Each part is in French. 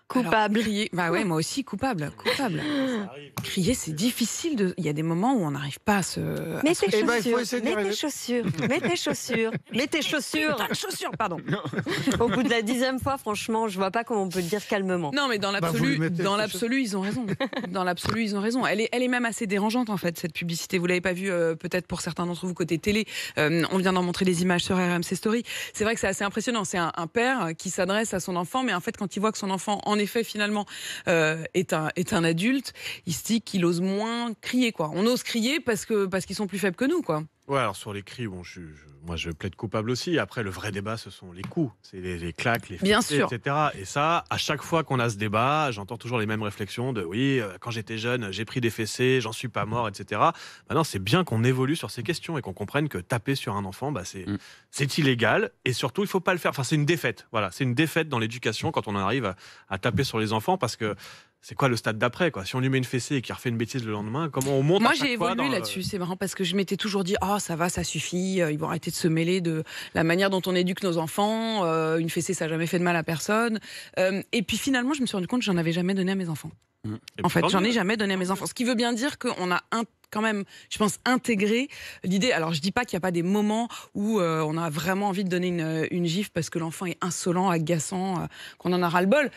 Coupable. Crier, bah ouais, moi aussi, coupable. Crier, c'est difficile. Il y a des moments où on n'arrive pas à se. Mets tes Eh ben, il faut chaussures, essayer d'y mets tes arriver. chaussures, mets tes chaussures, mets tes chaussures. Putain de chaussures, pardon. Au bout de la 10e fois, franchement, je vois pas comment on peut le dire calmement. Non, mais dans vous l'absolu, lui mettez quelque chose. ils ont raison. Dans l'absolu, ils ont raison. Elle est même assez dérangeante en fait cette publicité. Vous l'avez pas vue peut-être pour certains d'entre vous côté télé. On vient d'en montrer des images sur RMC Story. C'est vrai que c'est assez impressionnant. C'est un père qui s'adresse à son enfant, mais en fait, quand il voit que son enfant, en effet, finalement, est un adulte, il se dit qu'il ose moins crier, quoi. On ose crier parce qu'ils sont plus faibles que nous, quoi. Ouais, alors sur les cris, bon, moi je plaide coupable aussi. Après, le vrai débat, ce sont les coups. C'est les claques, les Bien fessées, sûr. etc. Et ça, à chaque fois qu'on a ce débat, j'entends toujours les mêmes réflexions de oui, quand j'étais jeune, j'ai pris des fessées, j'en suis pas mort, etc. Maintenant, c'est bien qu'on évolue sur ces questions et qu'on comprenne que taper sur un enfant, bah, c'est illégal. Et surtout, il faut pas le faire. Enfin, c'est une défaite. Voilà, c'est une défaite dans l'éducation quand on en arrive à taper sur les enfants parce que c'est quoi le stade d'après, quoi? Si on lui met une fessée et qu'il refait une bêtise le lendemain, comment on monte Moi, à chaque j'ai fois évolué dans là-dessus. C'est marrant parce que je m'étais toujours dit, ça va, ça suffit. Ils vont arrêter de se mêler de la manière dont on éduque nos enfants. Une fessée, ça n'a jamais fait de mal à personne. Et puis finalement, je me suis rendu compte que j'en avais jamais donné à mes enfants. Et En fait, puis, j'en ai jamais donné à mes enfants. Ce qui veut bien dire qu'on a quand même, je pense, intégré l'idée. Alors, je dis pas qu'il n'y a pas des moments où on a vraiment envie de donner une gifle parce que l'enfant est insolent, agaçant, qu'on en a ras-le-bol.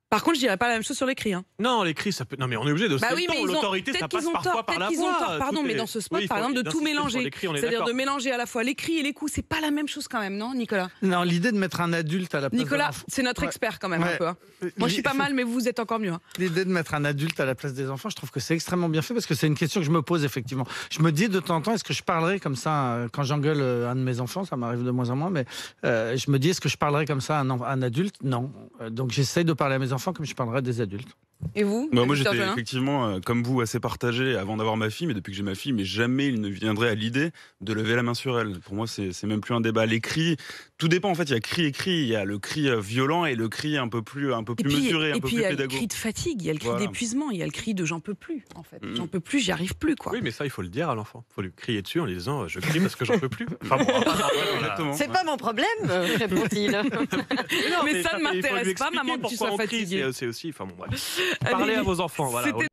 Par contre, je dirais pas la même chose sur les cris. Non, les cris, ça peut. Non, mais on est obligé de. Bah oui, mais l'autorité, ça passe parfois par la peut-être qu'ils ont voix. tort, pardon, Tout mais est- dans ce spot, Oui, par exemple, de tout d'insister sur mélanger. les cris, on est C'est-à-dire d'accord. de mélanger à la fois les cris et les coups. C'est pas la même chose quand même, non, Nicolas? Non, l'idée de mettre un adulte à la place de Nicolas, l'enfant. c'est notre Ouais. expert quand même un Ouais. peu. Hein. Moi, je suis pas mal, mais vous êtes encore mieux. Hein. L'idée de mettre un adulte à la place des enfants, je trouve que c'est extrêmement bien fait parce que c'est une question que je me pose effectivement. Je me dis de temps en temps, est-ce que je parlerai comme ça quand j'engueule un de mes enfants? Ça m'arrive de moins en moins, mais je me dis, est-ce que je parlerai comme ça à un adulte? Non. Donc j'essaye de parler à mes enfants comme je parlerai à des adultes. Et vous? Moi, Victor j'étais Jolin effectivement, comme vous, assez partagé avant d'avoir ma fille, mais depuis que j'ai ma fille, mais jamais il ne viendrait à l'idée de lever la main sur elle. Pour moi, c'est même plus un débat. Les cris, tout dépend en fait. Il y a cri et cri. Il y a le cri violent et le cri un peu plus mesuré, un peu puis il plus y a le pédago. cri de fatigue, il y a le cri Voilà. d'épuisement, il y a le cri de j'en peux plus, en fait. J'en peux plus, j'y arrive plus, quoi. Oui, mais ça, il faut le dire à l'enfant. Il faut lui crier dessus en lui disant je crie parce que j'en peux plus. Enfin bon, Exactement. C'est pas mon problème, répond-il. Mais ça ne il faut lui m'intéresse pas, expliquer maman, que tu pourquoi sois on crie. fatiguée. C'est aussi, enfin bon, bref. Parlez à vos enfants, voilà. C'était